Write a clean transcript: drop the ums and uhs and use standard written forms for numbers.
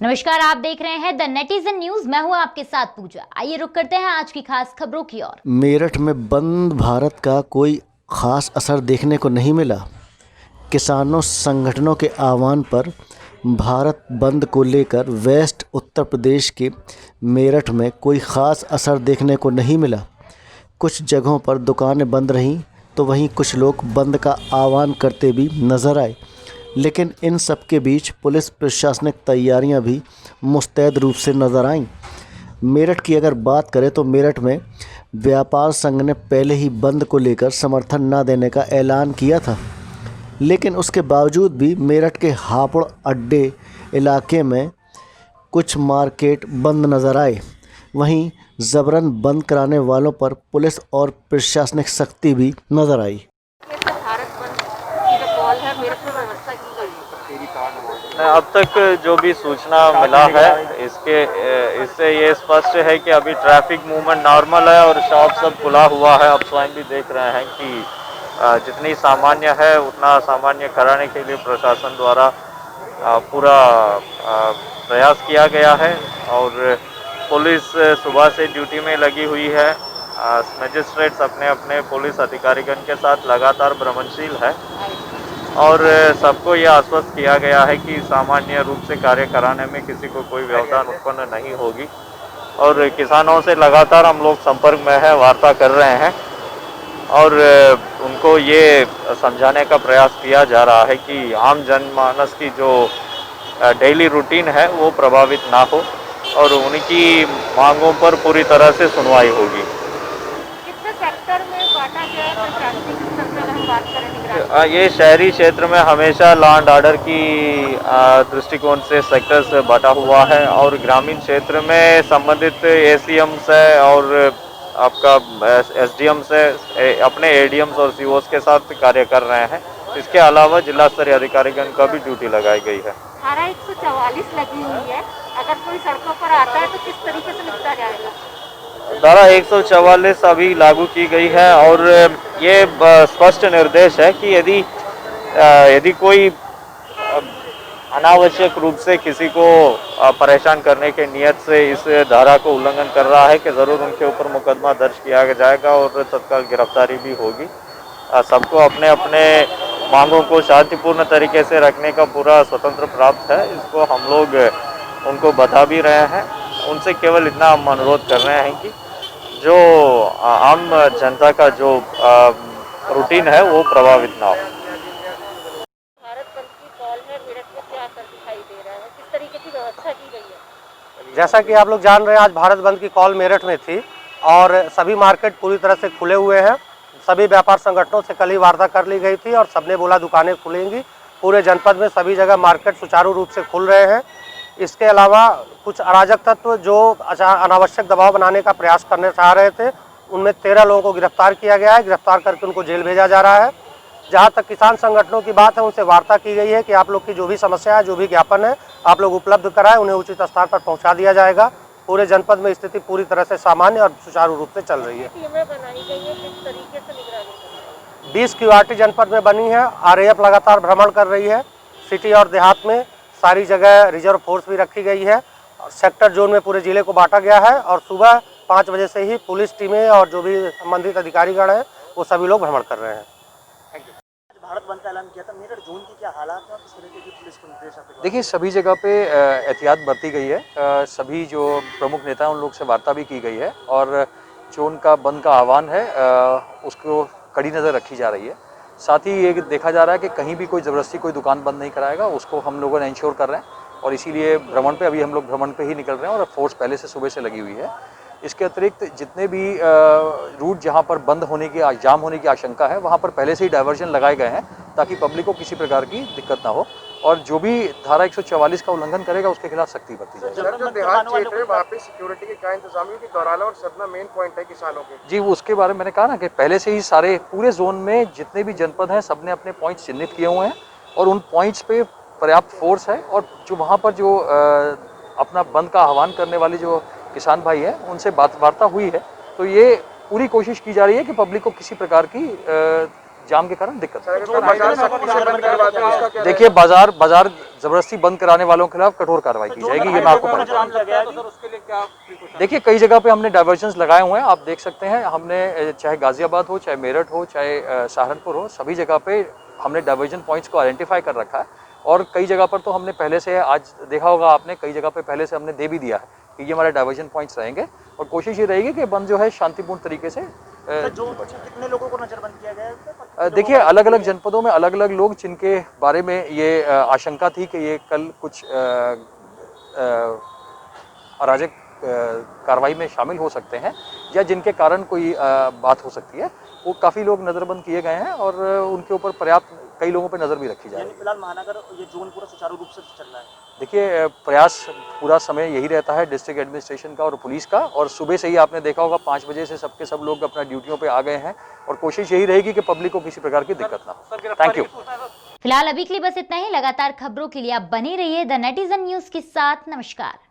नमस्कार, आप देख रहे हैं द नेटिजन न्यूज। मैं हूं आपके साथ पूजा। आइए रुक करते हैं आज की खास खबरों की ओर। मेरठ में बंद भारत का कोई खास असर देखने को नहीं मिला। किसानों संगठनों के आह्वान पर भारत बंद को लेकर वेस्ट उत्तर प्रदेश के मेरठ में कोई ख़ास असर देखने को नहीं मिला। कुछ जगहों पर दुकानें बंद रहीं तो वहीं कुछ लोग बंद का आह्वान करते भी नज़र आए। लेकिन इन सब के बीच पुलिस प्रशासनिक तैयारियां भी मुस्तैद रूप से नज़र आईं। मेरठ की अगर बात करें तो मेरठ में व्यापार संघ ने पहले ही बंद को लेकर समर्थन न देने का ऐलान किया था, लेकिन उसके बावजूद भी मेरठ के हापुड़ अड्डे इलाके में कुछ मार्केट बंद नज़र आए। वहीं ज़बरन बंद कराने वालों पर पुलिस और प्रशासनिक सख्ती भी नज़र आई। भारत बंद की जो कॉल है मेरठ में व्यवस्था की गई है। अब तक जो भी सूचना मिला है इससे ये स्पष्ट है कि अभी ट्रैफिक मूवमेंट नॉर्मल है और शॉप सब खुला हुआ है। आप स्वयं भी देख रहे हैं कि जितनी सामान्य है उतना सामान्य कराने के लिए प्रशासन द्वारा पूरा प्रयास किया गया है और पुलिस सुबह से ड्यूटी में लगी हुई है। मजिस्ट्रेट्स अपने अपने पुलिस अधिकारीगण के साथ लगातार भ्रमणशील है और सबको ये आश्वस्त किया गया है कि सामान्य रूप से कार्य कराने में किसी को कोई व्यवधान उत्पन्न नहीं होगी। और किसानों से लगातार हम लोग संपर्क में है, वार्ता कर रहे हैं और उनको ये समझाने का प्रयास किया जा रहा है कि आम जनमानस की जो डेली रूटीन है वो प्रभावित ना हो और उनकी मांगों पर पूरी तरह से सुनवाई होगी। कितने सेक्टर में बांटा गया है प्रशासनिक स्तर पर अगर हम बात करें निगरानी? ये शहरी क्षेत्र में हमेशा लॉ एंड ऑर्डर की दृष्टिकोण से सेक्टर्स बांटा हुआ है और ग्रामीण क्षेत्र में संबंधित एसीएम्स है और आपका एसडीएम्स है, अपने एडीएम्स और सीओस के साथ कार्य कर रहे हैं। इसके अलावा जिला स्तरीय अधिकारीगण का भी ड्यूटी लगाई गई है। धारा 144 लगी हुई है, अगर कोई सड़कों पर आता है तो किस तरीके से निपटा जाएगा? धारा 144 अभी लागू की गई है और ये स्पष्ट निर्देश है कि यदि कोई अनावश्यक रूप से किसी को परेशान करने के नियत से इस धारा को उल्लंघन कर रहा है कि ज़रूर उनके ऊपर मुकदमा दर्ज किया जाएगा और तत्काल गिरफ्तारी भी होगी। सबको अपने अपने मांगों को शांतिपूर्ण तरीके से रखने का पूरा स्वतंत्र प्राप्त है। इसको हम लोग उनको बता भी रहे हैं। उनसे केवल इतना हम अनुरोध कर रहे हैं कि जो आम जनता का जो रूटीन है वो प्रभावित ना हो। भारत बंद की कॉल है, मेरठ में क्या असर दिखाई दे रहा है, किस तरीके की व्यवस्था की गई है? जैसा कि आप लोग जान रहे हैं, आज भारत बंद की कॉल मेरठ में थी और सभी मार्केट पूरी तरह से खुले हुए हैं। सभी व्यापार संगठनों से कल ही वार्ता कर ली गई थी और सबने बोला दुकानें खुलेंगी। पूरे जनपद में सभी जगह मार्केट सुचारू रूप से खुल रहे हैं। इसके अलावा कुछ अराजक तत्व जो अनावश्यक दबाव बनाने का प्रयास करने चाह रहे थे, उनमें 13 लोगों को गिरफ्तार किया गया है। गिरफ्तार करके उनको जेल भेजा जा रहा है। जहां तक किसान संगठनों की बात है, उनसे वार्ता की गई है कि आप लोग की जो भी समस्या है, जो भी ज्ञापन है, आप लोग उपलब्ध कराएं, उन्हें उचित स्थान पर पहुंचा दिया जाएगा। पूरे जनपद में स्थिति पूरी तरह से सामान्य और सुचारू रूप से चल रही है। टीमें बनाई गई है, किस तरीके से निगरानी कर रही है? 20 क्यूआरटी जनपद में बनी है। आरएएफ लगातार भ्रमण कर रही है। सिटी और देहात में सारी जगह रिजर्व फोर्स भी रखी गई है। सेक्टर जोन में पूरे जिले को बांटा गया है और सुबह 5 बजे से ही पुलिस टीमें और जो भी संबंधित अधिकारीगण हैं वो सभी लोग भ्रमण कर रहे हैं। भारत बंद का ऐलान किया था, मेरठ जोन की क्या हालात है और किस तरीके की पुलिस को निर्देश आपके द्वारा? देखिए, सभी जगह पे एहतियात बरती गई है। सभी जो प्रमुख नेता हैं उन लोग से वार्ता भी की गई है और जो उनका बंद का आह्वान है उसको कड़ी नज़र रखी जा रही है। साथ ही ये देखा जा रहा है कि कहीं भी कोई ज़बरदस्ती कोई दुकान बंद नहीं कराएगा, उसको हम लोगों ने इंश्योर कर रहे हैं और इसीलिए भ्रमण पे अभी हम लोग भ्रमण पे ही निकल रहे हैं और फोर्स पहले से सुबह से लगी हुई है। इसके अतिरिक्त जितने भी रूट जहाँ पर बंद होने की जाम होने की आशंका है, वहाँ पर पहले से ही डायवर्जन लगाए गए हैं ताकि पब्लिक को किसी प्रकार की दिक्कत ना हो और जो भी धारा 144 का उल्लंघन करेगा उसके खिलाफ सख्ती बरती जाएगी। जो देहात क्षेत्र है वहाँ पे सिक्योरिटी के क्या इंतजाम है? क्योंकि दौराला और सतना मेन पॉइंट है किसानों के। जी, उसके बारे में मैंने कहा ना कि पहले से ही सारे पूरे जोन में जितने भी जनपद हैं सबने अपने पॉइंट्स चिन्हित किए हुए हैं और उन पॉइंट्स पे पर्याप्त फोर्स है और जो वहाँ पर जो अपना बंद का आह्वान करने वाले जो किसान भाई हैं उनसे वार्ता हुई है। तो ये पूरी कोशिश की जा रही है कि पब्लिक को किसी प्रकार की जाम के कारण दिक्कत। बाजार देखिए, बाजार जबरदस्ती बंद कराने वालों के खिलाफ कठोर कार्रवाई की जाएगी, ये मैं आपको बता दूं। नजर गया है देखिए कई जगह पे हमने डाइवर्जन्स लगाए हुए हैं, आप देख सकते हैं। हमने चाहे गाजियाबाद हो, चाहे मेरठ हो, चाहे सहारनपुर हो, सभी जगह पे हमने डाइवर्जन पॉइंट्स को आइडेंटिफाई कर रखा है। और कई जगह पर तो हमने पहले से, आज देखा होगा आपने, कई जगह पे पहले से हमने दे भी दिया है कि ये हमारे डाइवर्जन पॉइंट्स रहेंगे। और कोशिश ये रहेगी कि बंद जो है शांतिपूर्ण तरीके से जो कितने लोगों को नजरबंद किया गया है? देखिए अलग अलग जनपदों में अलग अलग लोग जिनके बारे में ये आशंका थी कि ये कल कुछ अराजक कार्रवाई में शामिल हो सकते हैं या जिनके कारण कोई बात हो सकती है, वो काफ़ी लोग नज़रबंद किए गए हैं और उनके ऊपर पर्याप्त कई लोगों पर नज़र भी रखी जा रही है। फिलहाल महानगर ये जोन पूरा सुचारू रूप से चल रहा है। देखिए प्रयास पूरा समय यही रहता है डिस्ट्रिक्ट एडमिनिस्ट्रेशन का और पुलिस का, और सुबह से ही आपने देखा होगा 5 बजे से सबके सब लोग अपना ड्यूटियों पे आ गए हैं और कोशिश यही रहेगी कि पब्लिक को किसी प्रकार की दिक्कत ना हो। Thank you. फिलहाल अभी के लिए बस इतना ही। लगातार खबरों के लिए आप बने रहिए द नेटिजन न्यूज के साथ। नमस्कार।